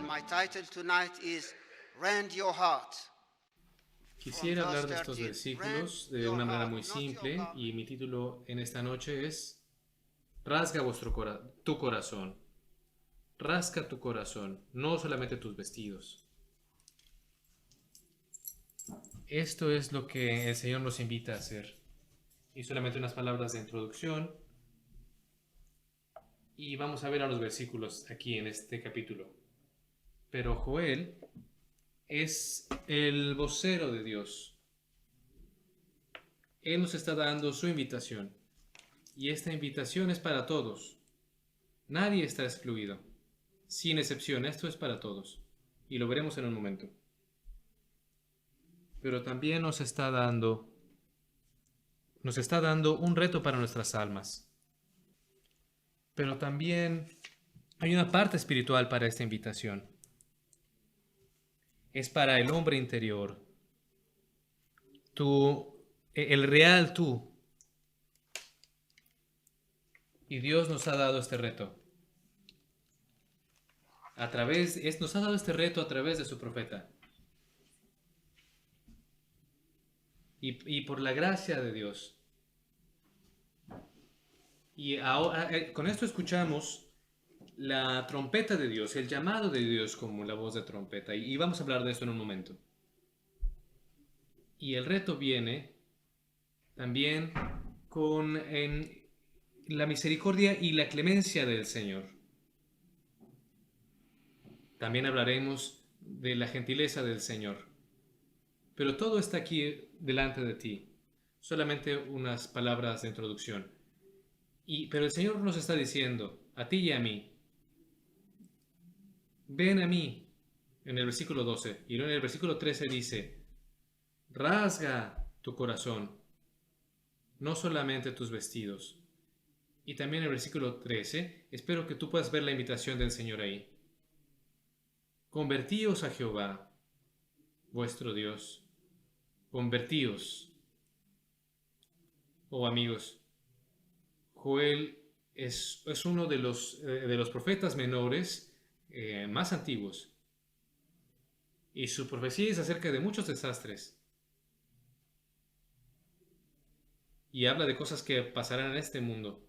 And my title tonight is Rend Your Heart. Quisiera hablar de estos 13, versículos de your una manera heart, muy not your simple garment. y mi título en esta noche es Rasga tu corazón. Rasca tu corazón, no solamente tus vestidos. Esto es lo que el Señor nos invita a hacer. Y solamente unas palabras de introducción. Y vamos a ver a los versículos aquí en este capítulo. Pero Joel es el vocero de Dios. Él nos está dando su invitación. Y esta invitación es para todos. Nadie está excluido. Sin excepción, esto es para todos. Y lo veremos en un momento. Pero también nos está dando un reto para nuestras almas. Pero también hay una parte espiritual para esta invitación. Es para el hombre interior. El real tú. Y Dios nos ha dado este reto. Nos ha dado este reto a través de su profeta. Y por la gracia de Dios. Y ahora, con esto escuchamos la trompeta de Dios, el llamado de Dios como la voz de trompeta. Y vamos a hablar de esto en un momento. Y el reto viene también con la misericordia y la clemencia del Señor. También hablaremos de la gentileza del Señor. Pero todo está aquí delante de ti. Solamente unas palabras de introducción. Pero el Señor nos está diciendo, a ti y a mí, ven a mí, en el versículo 12. Y luego en el versículo 13 dice, rasga tu corazón, no solamente tus vestidos. Y también en el versículo 13, espero que tú puedas ver la invitación del Señor ahí. Convertíos a Jehová, vuestro Dios. Convertíos. Oh amigos, Joel es uno de los profetas menores más antiguos. Y su profecía es acerca de muchos desastres. Y habla de cosas que pasarán en este mundo.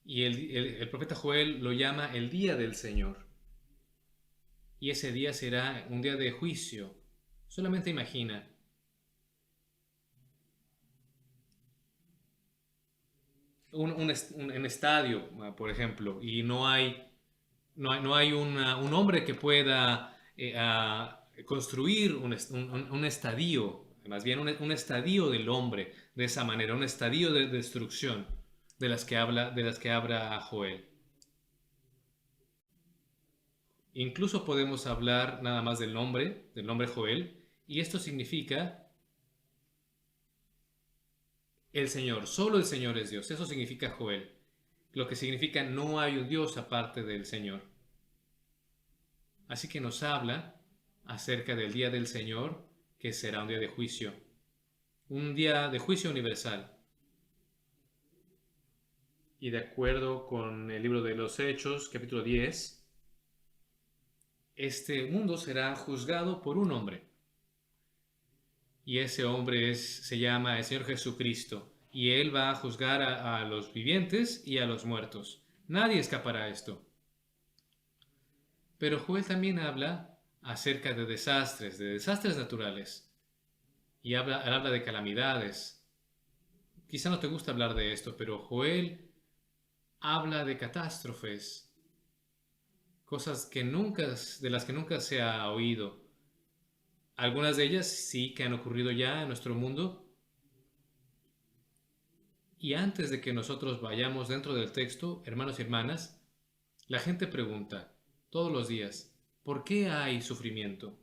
Y el profeta Joel lo llama el día del Señor. Y ese día será un día de juicio. Solamente imagina. Un estadio, por ejemplo, y no hay un hombre que pueda construir un estadio, más bien un estadio del hombre de esa manera, un estadio de destrucción de las que habla Joel. Incluso podemos hablar nada más del nombre Joel, y esto significa el Señor, solo el Señor es Dios. Eso significa Joel, lo que significa no hay un Dios aparte del Señor. Así que nos habla acerca del día del Señor, que será un día de juicio, un día de juicio universal. Y de acuerdo con el libro de los Hechos, capítulo 10, este mundo será juzgado por un hombre. Y ese hombre se llama el Señor Jesucristo. Y Él va a juzgar a los vivientes y a los muertos. Nadie escapará a esto. Pero Joel también habla acerca de desastres naturales. Y habla de calamidades. Quizá no te gusta hablar de esto, pero Joel habla de catástrofes. Cosas de las que nunca se ha oído. Algunas de ellas sí que han ocurrido ya en nuestro mundo. Y antes de que nosotros vayamos dentro del texto, hermanos y hermanas, la gente pregunta todos los días, ¿por qué hay sufrimiento?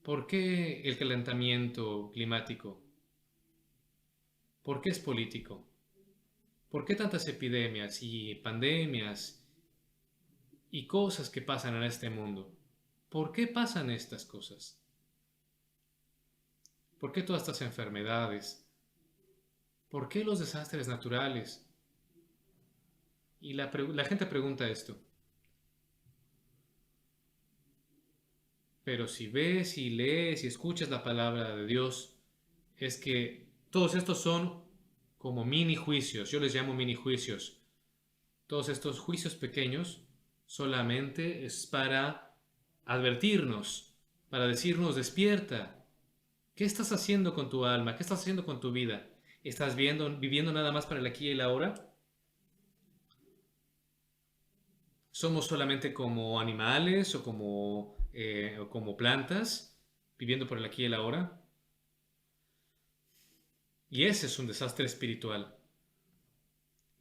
¿Por qué el calentamiento climático? ¿Por qué es político? ¿Por qué tantas epidemias y pandemias y cosas que pasan en este mundo? ¿Por qué pasan estas cosas? ¿Por qué todas estas enfermedades? ¿Por qué los desastres naturales? Y la gente pregunta esto. Pero si ves y lees y escuchas la palabra de Dios, es que todos estos son como mini juicios. Yo les llamo mini juicios. Todos estos juicios pequeños solamente es para advertirnos, para decirnos: despierta. ¿Qué estás haciendo con tu alma? ¿Qué estás haciendo con tu vida? ¿Estás viviendo nada más para el aquí y el ahora? ¿Somos solamente como animales o como plantas, viviendo por el aquí y el ahora? Y ese es un desastre espiritual.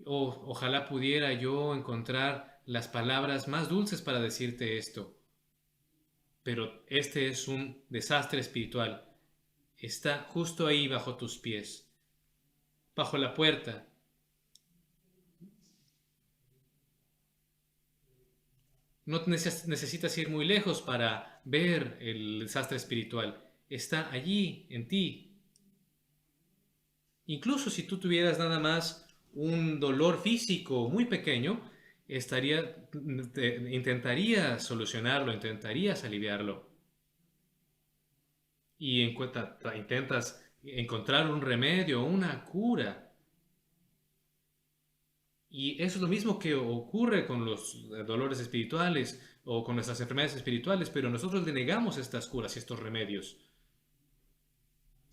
Ojalá pudiera yo encontrar las palabras más dulces para decirte esto, pero este es un desastre espiritual. Está justo ahí bajo tus pies, bajo la puerta. No necesitas ir muy lejos para ver el desastre espiritual. Está allí, en ti. Incluso si tú tuvieras nada más un dolor físico muy pequeño, intentarías solucionarlo, intentarías aliviarlo. Y intentas encontrar un remedio, una cura. Y eso es lo mismo que ocurre con los dolores espirituales o con nuestras enfermedades espirituales, pero nosotros le negamos estas curas y estos remedios.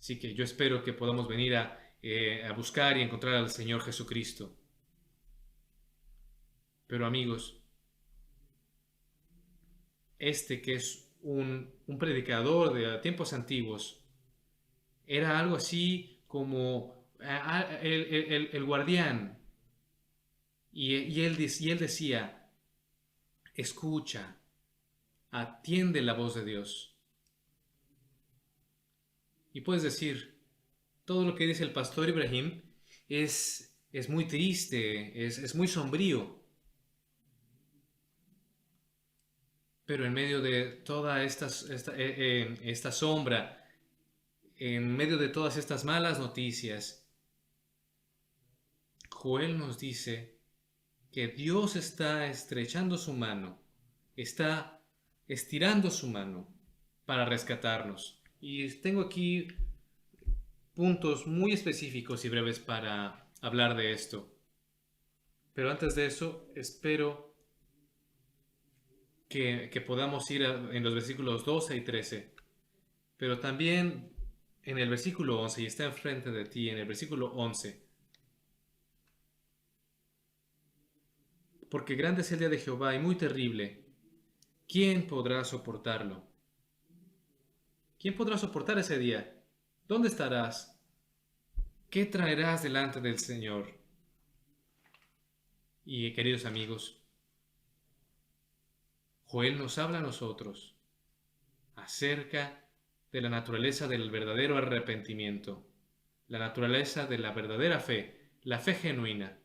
Así que yo espero que podamos venir a buscar y encontrar al Señor Jesucristo. Pero amigos, que es un predicador de tiempos antiguos, era algo así como el guardián. Y él decía: escucha, atiende la voz de Dios. Y puedes decir, todo lo que dice el pastor Ibrahim es muy triste, es muy sombrío. Pero en medio de toda esta sombra, en medio de todas estas malas noticias, Joel nos dice que Dios está estrechando su mano, está estirando su mano para rescatarnos. Y tengo aquí puntos muy específicos y breves para hablar de esto. Pero antes de eso, espero que podamos ir en los versículos 12 y 13. Pero también en el versículo 11, y está enfrente de ti, en el versículo 11. Porque grande es el día de Jehová y muy terrible. ¿Quién podrá soportarlo? ¿Quién podrá soportar ese día? ¿Dónde estarás? ¿Qué traerás delante del Señor? Y queridos amigos, Joel nos habla a nosotros acerca de la naturaleza del verdadero arrepentimiento, la naturaleza de la verdadera fe, la fe genuina,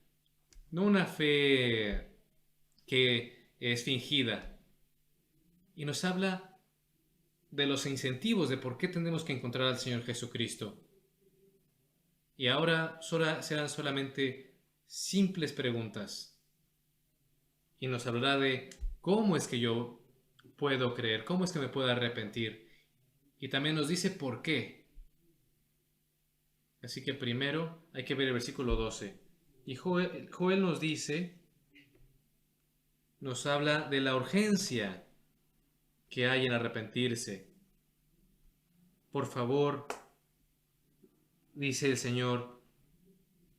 no una fe que es fingida. Y nos habla de los incentivos de por qué tenemos que encontrar al Señor Jesucristo. Y ahora serán solamente simples preguntas. Y nos hablará de cómo es que yo puedo creer, cómo es que me puedo arrepentir. Y también nos dice por qué. Así que primero hay que ver el versículo 12. Y Joel nos dice, nos habla de la urgencia que hay en arrepentirse. Por favor, dice el Señor,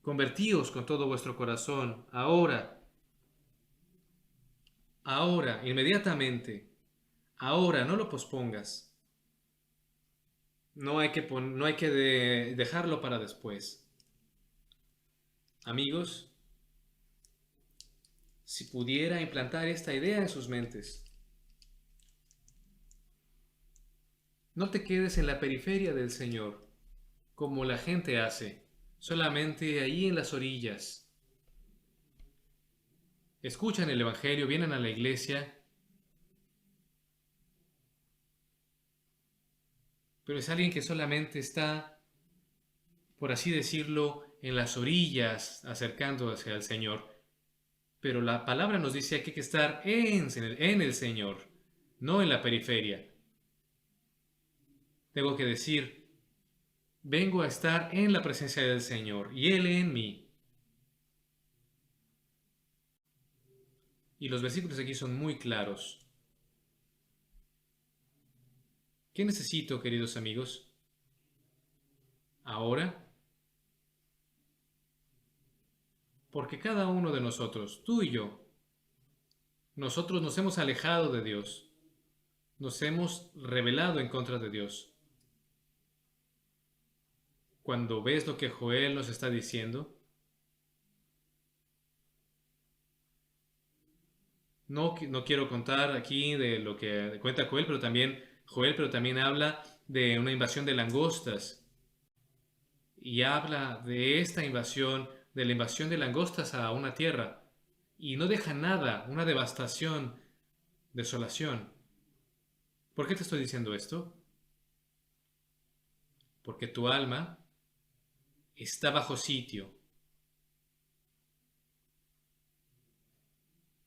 convertíos con todo vuestro corazón, ahora, inmediatamente, ahora, no lo pospongas. No hay que dejarlo para después. Amigos, si pudiera implantar esta idea en sus mentes, no te quedes en la periferia del Señor, como la gente hace, solamente ahí en las orillas. Escuchan el Evangelio, vienen a la iglesia, pero es alguien que solamente está, por así decirlo, en las orillas, acercándose al Señor. Pero la palabra nos dice que hay que estar en el Señor, no en la periferia. Tengo que decir, vengo a estar en la presencia del Señor y Él en mí. Y los versículos aquí son muy claros. ¿Qué necesito, queridos amigos? Ahora, porque cada uno de nosotros, tú y yo, nosotros nos hemos alejado de Dios, nos hemos rebelado en contra de Dios. Cuando ves lo que Joel nos está diciendo, no quiero contar aquí de lo que cuenta Joel, pero también habla de una invasión de langostas. Y habla de esta invasión, de la invasión de langostas a una tierra. Y no deja nada, una devastación, desolación. ¿Por qué te estoy diciendo esto? Porque tu alma está bajo sitio.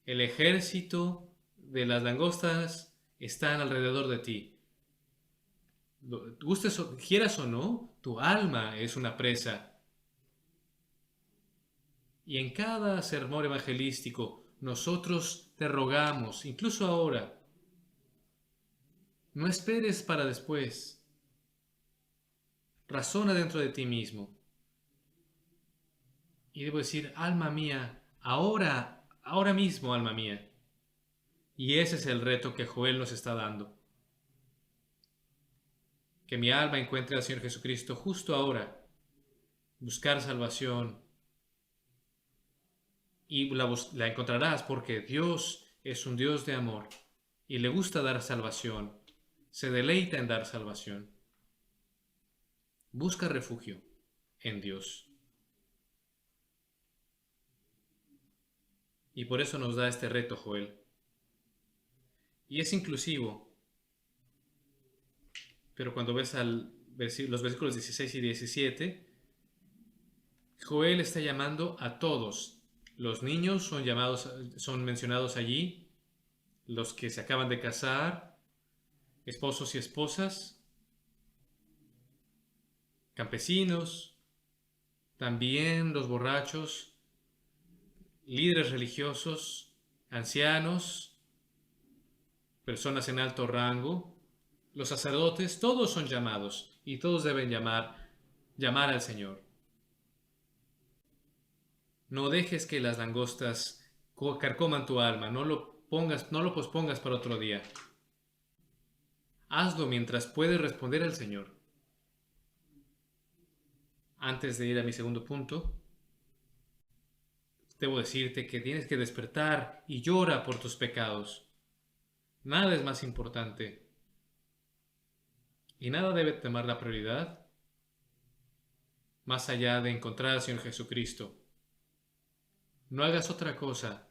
El ejército de las langostas están alrededor de ti. Quieras o no, tu alma es una presa. Y en cada sermón evangelístico nosotros te rogamos, incluso ahora, no esperes para después. Razona dentro de ti mismo. Y debo decir, alma mía, ahora mismo, alma mía. Y ese es el reto que Joel nos está dando. Que mi alma encuentre al Señor Jesucristo justo ahora. Buscar salvación. Y la encontrarás porque Dios es un Dios de amor. Y le gusta dar salvación. Se deleita en dar salvación. Busca refugio en Dios. Y por eso nos da este reto Joel. Y es inclusivo. Pero cuando ves los versículos 16 y 17, Joel está llamando a todos. Los niños son mencionados allí, los que se acaban de casar, esposos y esposas, campesinos, también los borrachos, líderes religiosos, ancianos, personas en alto rango, los sacerdotes, todos son llamados y todos deben llamar al Señor. No dejes que las langostas carcoman tu alma, no lo pospongas para otro día. Hazlo mientras puedes responder al Señor. Antes de ir a mi segundo punto, debo decirte que tienes que despertar y llora por tus pecados. Nada es más importante. Y nada debe tomar la prioridad más allá de encontrar al Señor Jesucristo. No hagas otra cosa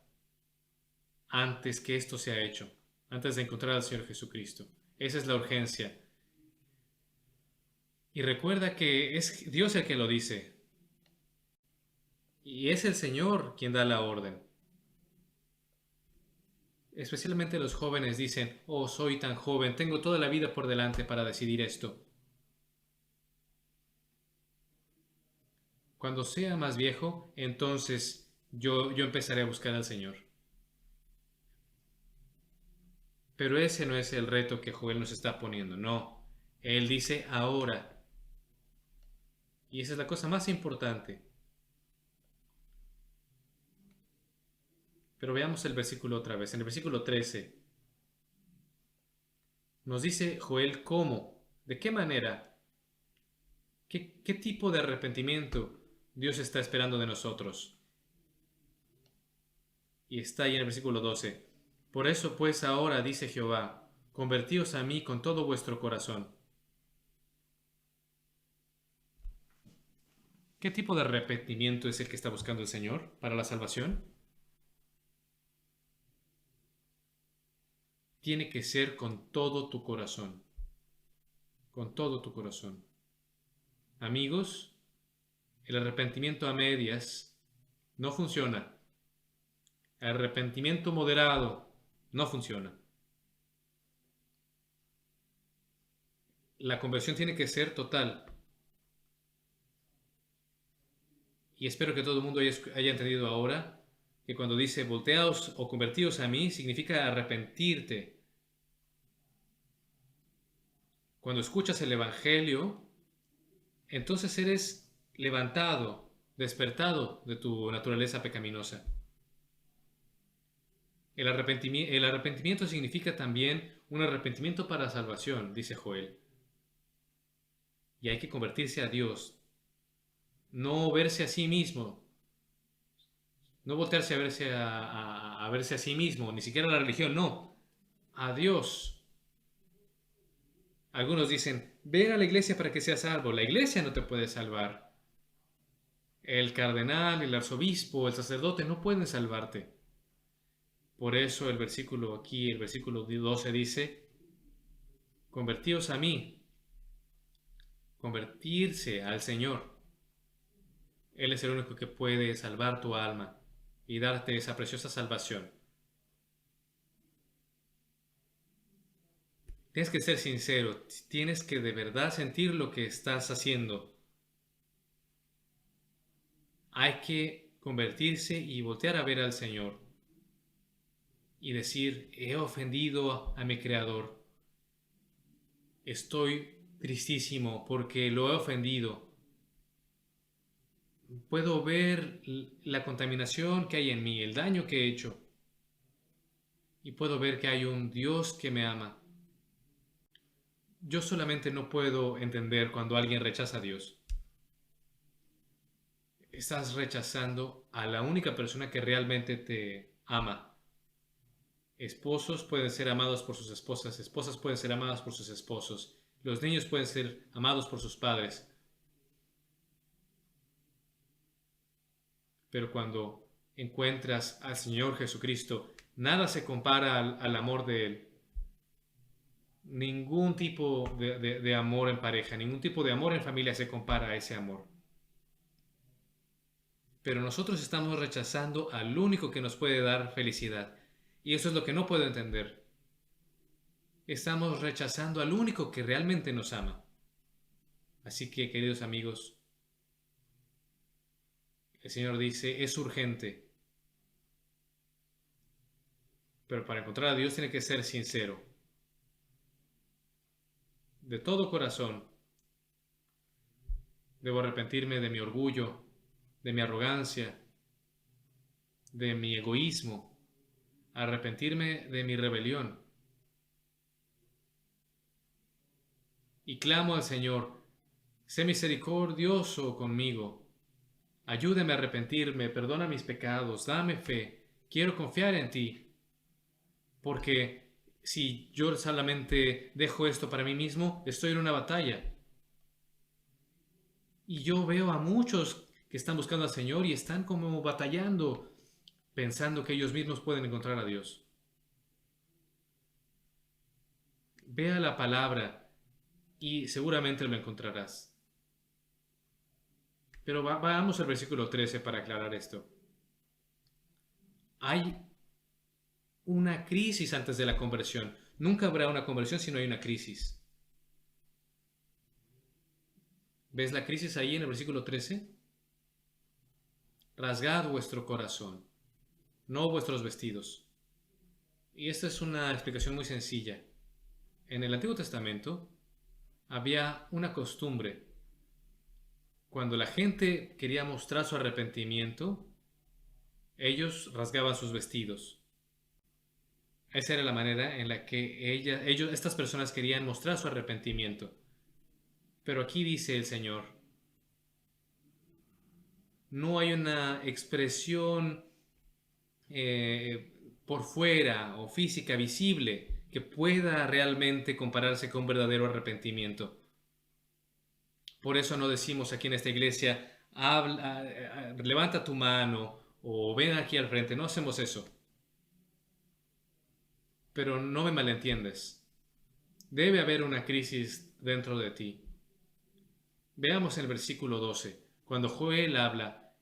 antes que esto sea hecho, antes de encontrar al Señor Jesucristo. Esa es la urgencia. Y recuerda que es Dios el que lo dice. Y es el Señor quien da la orden. Especialmente los jóvenes dicen, oh, soy tan joven, tengo toda la vida por delante para decidir esto. Cuando sea más viejo, entonces yo empezaré a buscar al Señor. Pero ese no es el reto que Joel nos está poniendo, no. Él dice ahora. Y esa es la cosa más importante. Pero veamos el versículo otra vez. En el versículo 13 nos dice Joel cómo, de qué manera, qué tipo de arrepentimiento Dios está esperando de nosotros. Y está ahí en el versículo 12. Por eso pues ahora, dice Jehová, convertíos a mí con todo vuestro corazón. ¿Qué tipo de arrepentimiento es el que está buscando el Señor para la salvación? Tiene que ser con todo tu corazón. Con todo tu corazón. Amigos, el arrepentimiento a medias no funciona. El arrepentimiento moderado no funciona. la conversión tiene que ser total. Y espero que todo el mundo haya entendido ahora que cuando dice volteaos o convertíos a mí, significa arrepentirte. Cuando escuchas el Evangelio, entonces eres levantado, despertado de tu naturaleza pecaminosa. El arrepentimiento significa también un arrepentimiento para salvación, dice Joel. Y hay que convertirse a Dios, no verse a sí mismo, no voltearse a verse a sí mismo, ni siquiera a la religión, no, a Dios. Algunos dicen, ven a la iglesia para que seas salvo. La iglesia no te puede salvar. El cardenal, el arzobispo, el sacerdote no pueden salvarte. Por eso el versículo 12 dice, convertíos a mí, convertirse al Señor. Él es el único que puede salvar tu alma y darte esa preciosa salvación. Tienes que ser sincero, tienes que de verdad sentir lo que estás haciendo. Hay que convertirse y voltear a ver al Señor y decir, he ofendido a mi Creador. Estoy tristísimo porque lo he ofendido. Puedo ver la contaminación que hay en mí, el daño que he hecho. Y puedo ver que hay un Dios que me ama. Yo solamente no puedo entender cuando alguien rechaza a Dios. Estás rechazando a la única persona que realmente te ama. Esposos pueden ser amados por sus esposas, esposas pueden ser amadas por sus esposos, los niños pueden ser amados por sus padres. Pero cuando encuentras al Señor Jesucristo, nada se compara al amor de Él. Ningún tipo de amor en pareja, ningún tipo de amor en familia se compara a ese amor. Pero nosotros estamos rechazando al único que nos puede dar felicidad. Y eso es lo que no puedo entender. Estamos rechazando al único que realmente nos ama. Así que, queridos amigos, el Señor dice, es urgente. Pero para encontrar a Dios tiene que ser sincero. De todo corazón. Debo arrepentirme de mi orgullo, de mi arrogancia, de mi egoísmo, arrepentirme de mi rebelión. Y clamo al Señor, sé misericordioso conmigo, ayúdame a arrepentirme, perdona mis pecados, dame fe, quiero confiar en ti, porque si yo solamente dejo esto para mí mismo, estoy en una batalla. Y yo veo a muchos que están buscando al Señor y están como batallando, pensando que ellos mismos pueden encontrar a Dios. Ve a la palabra y seguramente lo encontrarás. Pero vamos al versículo 13 para aclarar esto. Hay una crisis antes de la conversión. Nunca habrá una conversión si no hay una crisis. ¿Ves la crisis ahí en el versículo 13? Rasgad vuestro corazón, no vuestros vestidos. Y esta es una explicación muy sencilla. En el Antiguo Testamento había una costumbre. Cuando la gente quería mostrar su arrepentimiento, ellos rasgaban sus vestidos. Esa era la manera en la que estas personas querían mostrar su arrepentimiento. Pero aquí dice el Señor, no hay una expresión por fuera o física visible que pueda realmente compararse con un verdadero arrepentimiento. Por eso no decimos aquí en esta iglesia, levanta tu mano o ven aquí al frente, no hacemos eso. Pero no me malentiendes. Debe haber una crisis dentro de ti. Veamos el versículo 12. Cuando Joel habla,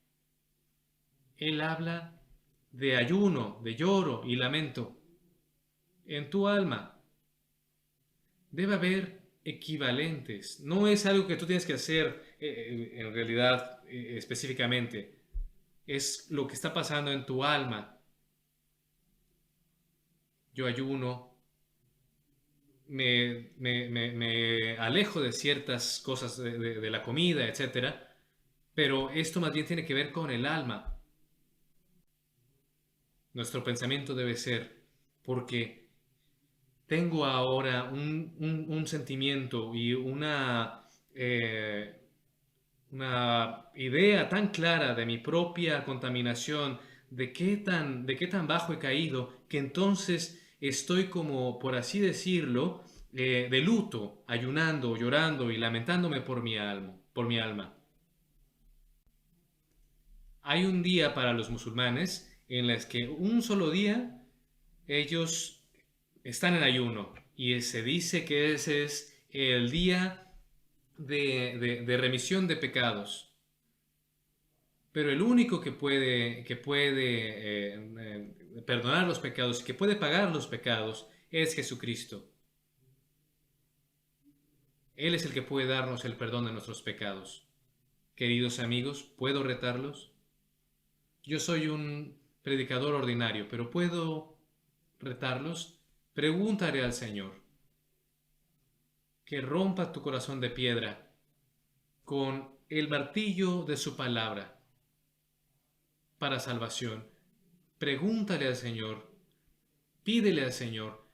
él habla de ayuno, de lloro y lamento. En tu alma debe haber equivalentes. No es algo que tú tienes que hacer en realidad específicamente. Es lo que está pasando en tu alma. Yo ayuno, me alejo de ciertas cosas de la comida, etcétera, pero esto más bien tiene que ver con el alma. Nuestro pensamiento debe ser, porque tengo ahora un sentimiento y una idea tan clara de mi propia contaminación, de qué tan bajo he caído, que entonces estoy como, por así decirlo, de luto, ayunando, llorando y lamentándome por mi alma. Hay un día para los musulmanes en el que un solo día ellos están en ayuno y se dice que ese es el día de remisión de pecados. Pero el único que puede perdonar los pecados y que puede pagar los pecados es Jesucristo. Él es el que puede darnos el perdón de nuestros pecados. Queridos amigos, ¿puedo retarlos? Yo soy un predicador ordinario, pero ¿puedo retarlos? Pregúntale al Señor que rompa tu corazón de piedra con el martillo de su palabra para salvación. Pregúntale al Señor, pídele al Señor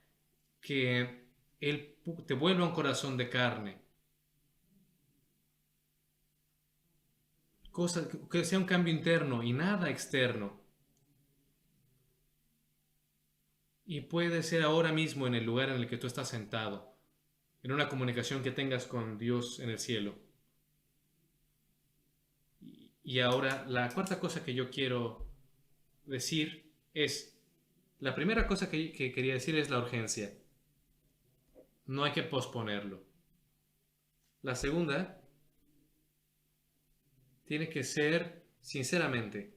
que Él te vuelva un corazón de carne, que sea un cambio interno y nada externo. Y puede ser ahora mismo en el lugar en el que tú estás sentado, en una comunicación que tengas con Dios en el cielo. Y ahora la cuarta cosa que yo quiero decir es, la primera cosa que quería decir es la urgencia. No hay que posponerlo. La segunda tiene que ser sinceramente.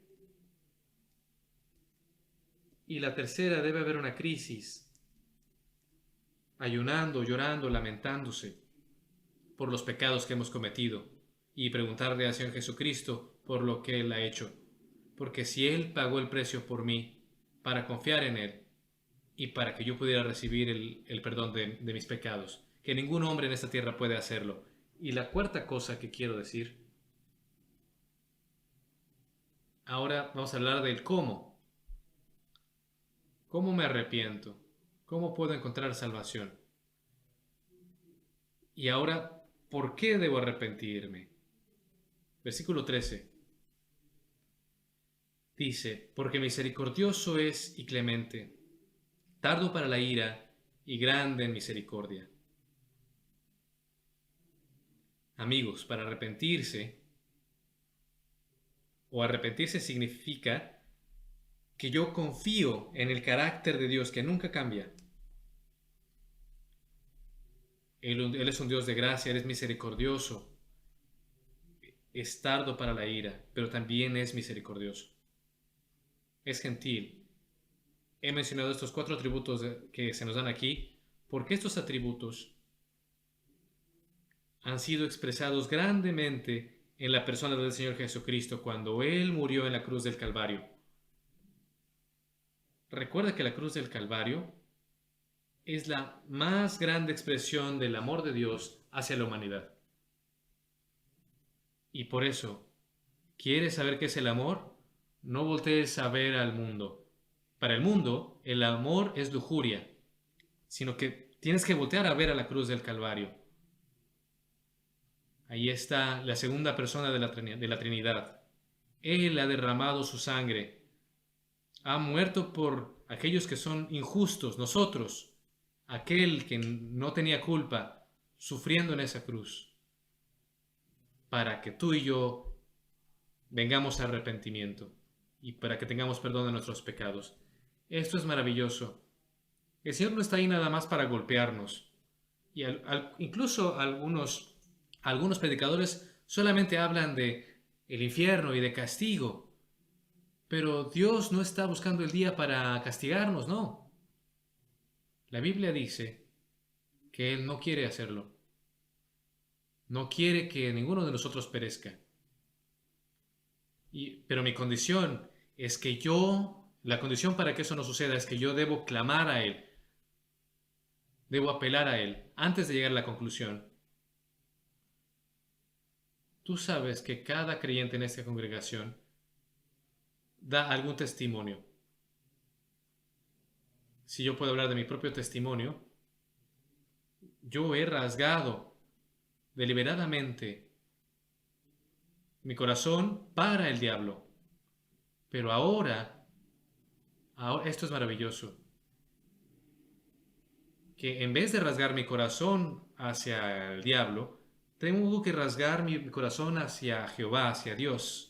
Y la tercera, debe haber una crisis, ayunando, llorando, lamentándose por los pecados que hemos cometido y preguntarle al Señor Jesucristo por lo que Él ha hecho. Porque si Él pagó el precio por mí para confiar en Él y para que yo pudiera recibir el perdón de mis pecados, que ningún hombre en esta tierra puede hacerlo. Y la cuarta cosa que quiero decir, ahora vamos a hablar del cómo. ¿Cómo me arrepiento? ¿Cómo puedo encontrar salvación? Y ahora, ¿por qué debo arrepentirme? Versículo 13. Dice, porque misericordioso es y clemente, tardo para la ira y grande en misericordia. Amigos, para arrepentirse significa que yo confío en el carácter de Dios que nunca cambia. Él es un Dios de gracia, Él es misericordioso, es tardo para la ira, pero también es misericordioso. Es gentil. He mencionado estos 4 atributos que se nos dan aquí, porque estos atributos han sido expresados grandemente en la persona del Señor Jesucristo cuando Él murió en la cruz del Calvario. Recuerda que la cruz del Calvario es la más grande expresión del amor de Dios hacia la humanidad. Y por eso, ¿quieres saber qué es el amor? No voltees a ver al mundo. Para el mundo, el amor es lujuria, sino que tienes que voltear a ver a la cruz del Calvario. Ahí está la segunda persona de la Trinidad. Él ha derramado su sangre. Ha muerto por aquellos que son injustos, nosotros, aquel que no tenía culpa, sufriendo en esa cruz, para que tú y yo vengamos a arrepentimiento y para que tengamos perdón de nuestros pecados. Esto es maravilloso. El Señor no está ahí nada más para golpearnos. Y incluso algunos predicadores solamente hablan de el infierno y de castigo. Pero Dios no está buscando el día para castigarnos, no. La Biblia dice que Él no quiere hacerlo. No quiere que ninguno de nosotros perezca. Pero mi condición es que la condición para que eso no suceda es que yo debo clamar a Él, debo apelar a Él antes de llegar a la conclusión. Tú sabes que cada creyente en esta congregación da algún testimonio. Si yo puedo hablar de mi propio testimonio, yo he rasgado deliberadamente mi corazón para el diablo. Pero ahora esto es maravilloso, que en vez de rasgar mi corazón hacia el diablo, tengo que rasgar mi corazón hacia Jehová, hacia Dios.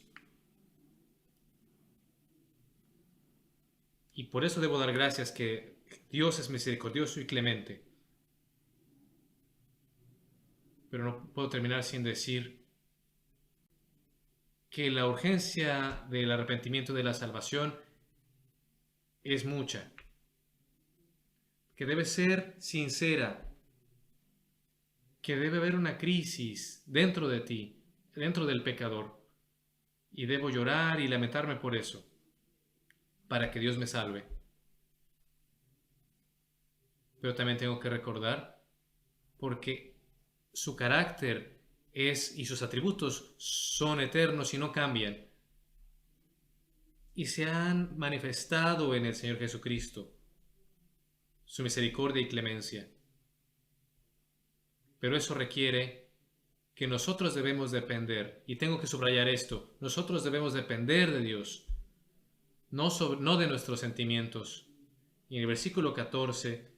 Y por eso debo dar gracias que Dios es misericordioso y clemente. Pero no puedo terminar sin decir que la urgencia del arrepentimiento de la salvación es mucha, que debe ser sincera, que debe haber una crisis dentro de ti, dentro del pecador, y debo llorar y lamentarme por eso, para que Dios me salve. Pero también tengo que recordar, porque su carácter y sus atributos son eternos y no cambian, y se han manifestado en el Señor Jesucristo, su misericordia y clemencia. Pero eso requiere que nosotros debemos depender, y tengo que subrayar esto, nosotros debemos depender de Dios, no de nuestros sentimientos. Y en el versículo 14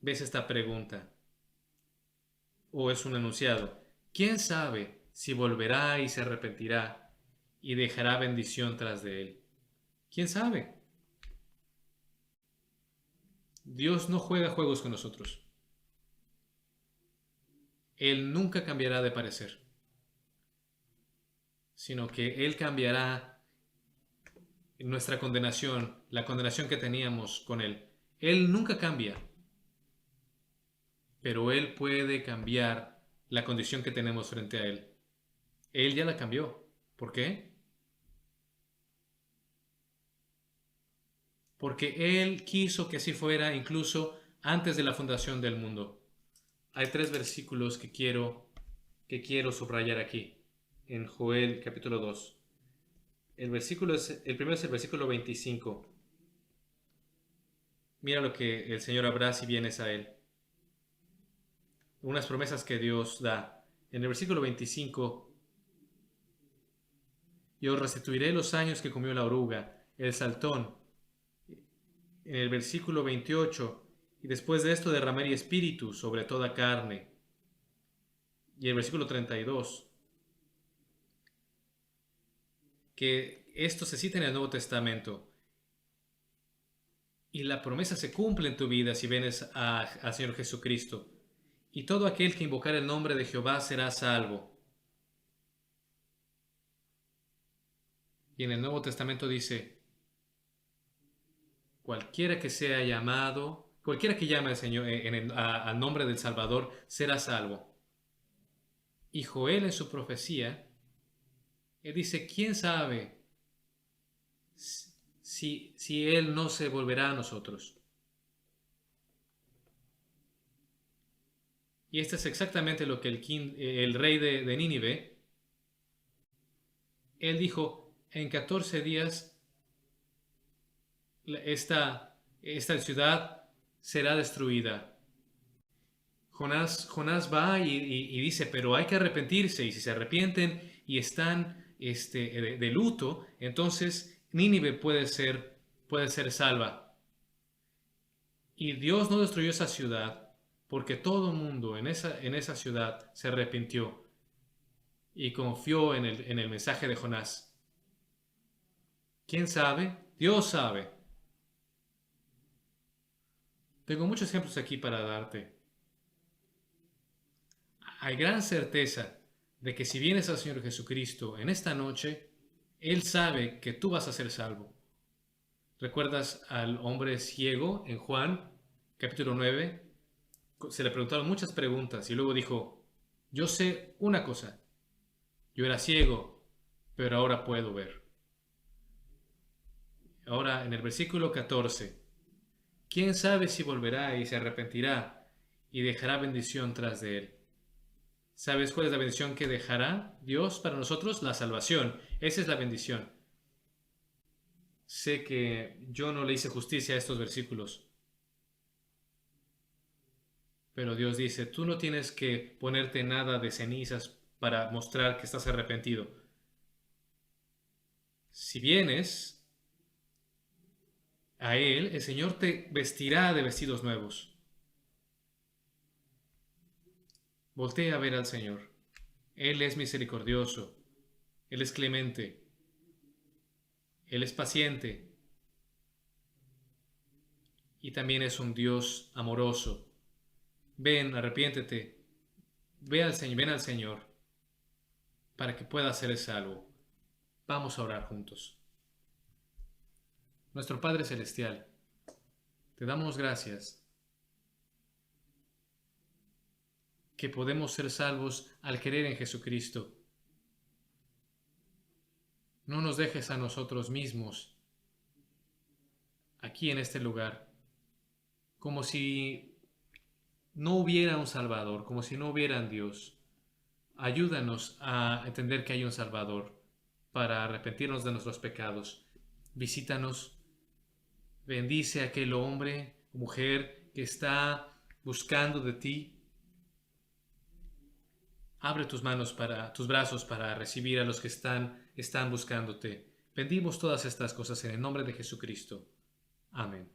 ves esta pregunta, o es un enunciado. ¿Quién sabe si volverá y se arrepentirá y dejará bendición tras de él? ¿Quién sabe? Dios no juega juegos con nosotros. Él nunca cambiará de parecer, sino que Él cambiará nuestra condenación, la condenación que teníamos con Él. Él nunca cambia, pero Él puede cambiar la condición que tenemos frente a Él. Él ya la cambió. ¿Por qué? Porque Él quiso que así fuera incluso antes de la fundación del mundo. Hay 3 versículos que quiero subrayar aquí, en Joel capítulo 2. El primero es el versículo 25. Mira lo que el Señor habrá si vienes a Él. Unas promesas que Dios da. En el versículo 25, yo restituiré los años que comió la oruga, el saltón. En el versículo 28, y después de esto derramaré espíritu sobre toda carne. Y el versículo 32, que esto se cita en el Nuevo Testamento. Y la promesa se cumple en tu vida si vienes al Señor Jesucristo. Y todo aquel que invocar el nombre de Jehová será salvo. Y en el Nuevo Testamento dice, cualquiera que llame al Señor al nombre del Salvador será salvo. Y Joel en su profecía, él dice, ¿quién sabe si Él no se volverá a nosotros? Y esto es exactamente lo que el rey de Nínive, él dijo, en 14 días esta ciudad será destruida. Jonás va y dice, pero hay que arrepentirse, y si se arrepienten y están de luto, entonces Nínive puede ser salva. Y Dios no destruyó esa ciudad porque todo el mundo en esa ciudad se arrepintió y confió en el mensaje de Jonás. ¿Quién sabe? Dios sabe. Tengo muchos ejemplos aquí para darte. Hay gran certeza de que si vienes al Señor Jesucristo en esta noche, Él sabe que tú vas a ser salvo. ¿Recuerdas al hombre ciego en Juan, capítulo 9? Se le preguntaron muchas preguntas y luego dijo, Yo sé una cosa. Yo era ciego, pero ahora puedo ver. Ahora en el versículo 14. ¿Quién sabe si volverá y se arrepentirá y dejará bendición tras de él? ¿Sabes cuál es la bendición que dejará Dios para nosotros? La salvación. Esa es la bendición. Sé que yo no le hice justicia a estos versículos, pero Dios dice, tú no tienes que ponerte nada de cenizas para mostrar que estás arrepentido. Si vienes a Él, el Señor te vestirá de vestidos nuevos. Voltea a ver al Señor. Él es misericordioso. Él es clemente. Él es paciente. Y también es un Dios amoroso. Ven, arrepiéntete. Ven al Señor para que puedas ser salvo. Vamos a orar juntos. Nuestro Padre Celestial, te damos gracias que podemos ser salvos al creer en Jesucristo. No nos dejes a nosotros mismos aquí en este lugar, como si no hubiera un Salvador, como si no hubiera un Dios. Ayúdanos a entender que hay un Salvador para arrepentirnos de nuestros pecados. Visítanos, bendice a aquel hombre o mujer que está buscando de ti. Abre tus brazos para recibir a los que están buscándote. Bendimos todas estas cosas en el nombre de Jesucristo. Amén.